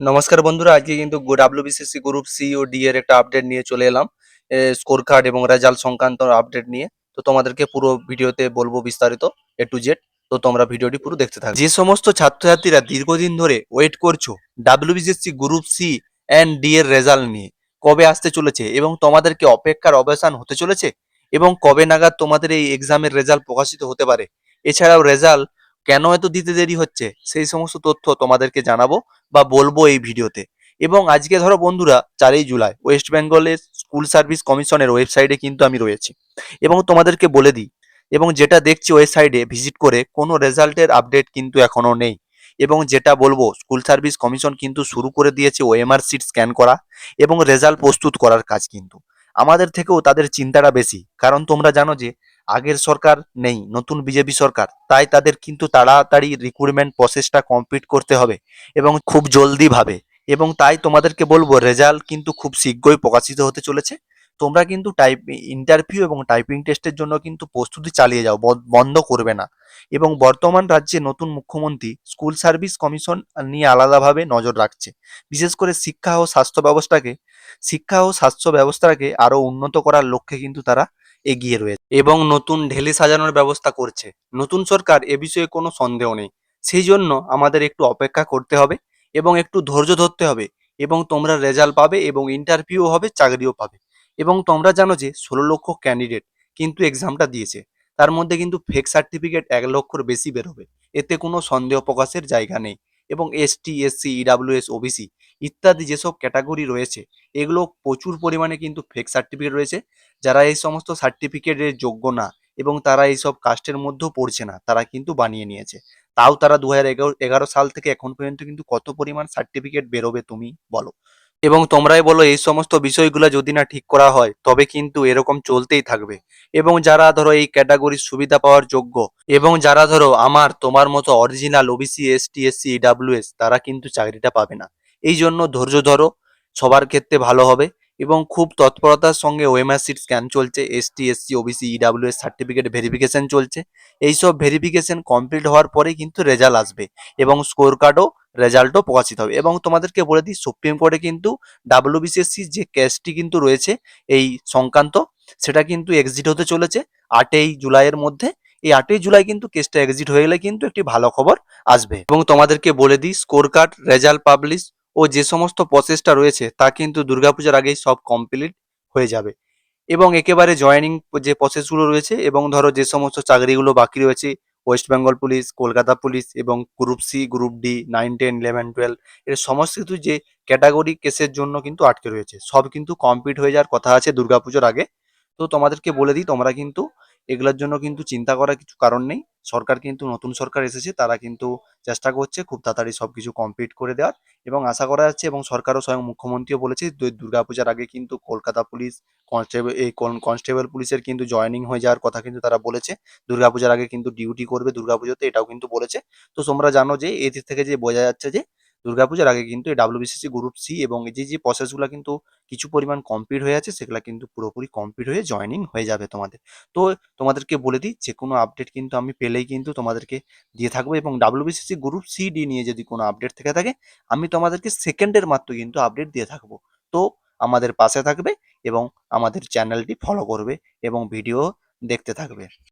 নমস্কার বন্ধুরা, আজকে কিন্তু ডাব্লিউবিসিএসসি গ্রুপ সি ও ডি এর একটা আপডেট নিয়ে চলে এলাম। স্কোর কার্ড এবং রেজাল্ট সংক্রান্ত আপডেট নিয়ে। তো তোমাদেরকে পুরো ভিডিওতে বলবো বিস্তারিত এ টু জেড। তো তোমরা ভিডিওটি পুরো দেখতে থাকো। যে সমস্ত ছাত্রছাত্রীরা দীর্ঘদিন ধরে ওয়েট করছো ডাব্লিউবিসিএসসি গ্রুপ সি অ্যান্ড ডি এর রেজাল্ট নিয়ে, কবে আসতে চলেছে এবং তোমাদেরকে অপেক্ষার অবসান হতে চলেছে এবং কবে নাগাদ তোমাদের এই এক্সামের রেজাল্ট প্রকাশিত হতে পারে, এছাড়াও রেজাল্ট কেন এত দিতে দেরি হচ্ছে, সেই সমস্ত তথ্য তোমাদেরকে জানাবো বা বলবো এই ভিডিওতে। এবং আজকে ধরো বন্ধুরা 4ই জুলাই ওয়েস্ট বেঙ্গলের স্কুল সার্ভিস কমিশনের ওয়েবসাইটে কিন্তু আমি রয়েছি এবং তোমাদেরকে বলে দিই, এবং যেটা দেখছি ওয়েবসাইটে ভিজিট করে কোনো রেজাল্টের আপডেট কিন্তু এখনো নেই। এবং যেটা বলবো, স্কুল সার্ভিস কমিশন কিন্তু শুরু করে দিয়েছে ওএমআর শিট স্ক্যান করা এবং রেজাল্ট প্রস্তুত করার কাজ। কিন্তু আমাদের থেকেও তাদের চিন্তাটা বেশি, কারণ তোমরা জানো যে আগের সরকার নেই, নতুন বিজেপি সরকার, তাই তাদের কিন্তু তাড়াতাড়ি রিক্রুটমেন্ট প্রসেসটা কমপ্লিট করতে হবে এবং খুব জলদি ভাবে। এবং তাই তোমাদেরকে বলবো, রেজাল্ট কিন্তু খুব শীঘ্রই প্রকাশিত হতে চলেছে। তোমরা কিন্তু ইন্টারভিউ এবং টাইপিং টেস্টের জন্য কিন্তু প্রস্তুতি চালিয়ে যাও, বন্ধ করবে না। এবং বর্তমান রাজ্যে নতুন মুখ্যমন্ত্রী স্কুল সার্ভিস কমিশন নিয়ে আলাদাভাবে নজর রাখছে, বিশেষ করে শিক্ষা ও স্বাস্থ্য ব্যবস্থাকে আরো উন্নত করার লক্ষ্যে কিন্তু তারা এগিয়ে রয়েছে এবং নতুন ঢেলে সাজানোর ব্যবস্থা করছে। নতুন সরকার, এ বিষয়ে কোনো সন্দেহ নেই। সেই জন্য আমাদের একটু অপেক্ষা করতে হবে এবং একটু ধৈর্য ধরতে হবে। এবং তোমরা রেজাল্ট পাবে এবং ইন্টারভিউ হবে, চাকরিও পাবে। এবং তোমরা জানো যে 16 লক্ষ ক্যান্ডিডেট কিন্তু এক্সামটা দিয়েছে, তার মধ্যে কিন্তু ফেক সার্টিফিকেট 1 লক্ষর বেশি বেরোবে, এতে কোনো সন্দেহ প্রকাশের জায়গা নেই। এবং এসটি, এসসি, ইডাব্লিউএস, ওবিসি ইত্যাদি যেসব ক্যাটাগরি রয়েছে, এগুলো প্রচুর পরিমাণে কিন্তু ফেক সার্টিফিকেট রয়েছে। যারা এই সমস্ত সার্টিফিকেটের যোগ্য না এবং তারা এইসব কাস্টের মধ্যেও পড়ছে না, তারা কিন্তু বানিয়ে নিয়েছে। তাও তারা 2011 সাল থেকে এখন পর্যন্ত কিন্তু কত পরিমাণ সার্টিফিকেট বেরোবে তুমি বলো। এবং তোমরাই বলো, এই সমস্ত বিষয়গুলো যদি না ঠিক করা হয় তবে কিন্তু এরকম চলতেই থাকবে। এবং যারা ধরো এই ক্যাটাগরির সুবিধা পাওয়ার যোগ্য এবং যারা ধরো আমার তোমার মতো original OBC, ST, SC, EWS, তারা কিন্তু চাকরিটা পাবে না। এই জন্য ধৈর্য ধরো, সবার ক্ষেত্রে ভালো হবে। এবং খুব তৎপরতার সঙ্গে ওএমআর শিট স্ক্যান চলছে, ST, SC, OBC, EWS certificate verification চলছে। এইসব ভেরিফিকেশন কমপ্লিট হওয়ার পরেই কিন্তু রেজাল্ট আসবে এবং স্কোর কার্ডও রেজাল্টও প্রকাশিত হবে। এবং তোমাদেরকে বলে দিই, সুপ্রিম কোর্টে কিন্তু ডাব্লিউবিসিএসসি যে কেসটি কিন্তু রয়েছে এই সংক্রান্ত, সেটা কিন্তু এক্সিট হতে চলেছে 8ই জুলাইয়ের মধ্যে। এই 8ই জুলাই কিন্তু কেসটা এক্সিট হয়ে গেলে কিন্তু একটি ভালো খবর আসবে। এবং তোমাদেরকে বলে দিই, স্কোর কার্ড, রেজাল্ট পাবলিশ ও যে সমস্ত প্রসেসটা রয়েছে তা কিন্তু দুর্গাপূজার আগেই সব কমপ্লিট হয়ে যাবে। এবং একেবারে জয়েনিং যে প্রসেসগুলো রয়েছে এবং ধরো যে সমস্ত চাকরিগুলো বাকি রয়েছে, West Bengal police, Kolkata police এবং গ্রুপ সি, গ্রুপ ডি, 9, 10, 11, 12 এর সমস্ত কিছু যে ক্যাটাগরি কেসের জন্য কিন্তু আটকে রয়েছে, সব কিন্তু কমপ্লিট হয়ে যাওয়ার কথা আছে দুর্গাপুজোর আগে। তো তোমাদেরকে বলে দিই, তোমরা কিন্তু এগুলোর জন্য কিন্তু চিন্তা করার কিছু কারণ নেই। সরকার কিন্তু, নতুন সরকার এসেছে, তারা কিন্তু চেষ্টা করছে খুব তাড়াতাড়ি সবকিছু কমপ্লিট করে দেওয়ার। এবং আশা করা যাচ্ছে, এবং সরকারও স্বয়ং মুখ্যমন্ত্রীও বলেছে, দুর্গাপূজার আগে কিন্তু কলকাতা পুলিশ কনস্টেবল পুলিশের কিন্তু জয়েনিং হয়ে যাওয়ার কথা কিন্তু তারা বলেছে। দুর্গাপূজার আগে কিন্তু ডিউটি করবে দুর্গাপুজোতে, এটাও কিন্তু বলেছে। তো তোমরা জানো যে এদিক থেকে যে বোঝা যাচ্ছে যে দুর্গাপূজার আগে কিন্তু এই ডাব্লিউবিসিএসসি গ্রুপ সি এবং এই যে যে প্রসেসগুলো কিন্তু কিছু পরিমাণ কমপ্লিট হয়ে আছে, সেগুলো কিন্তু পুরোপুরি কমপ্লিট হয়ে জয়েনিং হয়ে যাবে তোমাদের। তো তোমাদেরকে বলে দিই, যে কোনো আপডেট কিন্তু আমি পেলেই কিন্তু তোমাদেরকে দিয়ে থাকবো। এবং ডাব্লিউবিসিএসসি গ্রুপ সি ডি নিয়ে যদি কোনো আপডেট থেকে থাকে, আমি তোমাদেরকে সেকেন্ডের মাত্র কিন্তু আপডেট দিয়ে থাকবো। তো আমাদের পাশে থাকবে এবং আমাদের চ্যানেলটি ফলো করবে এবং ভিডিও দেখতে থাকবে।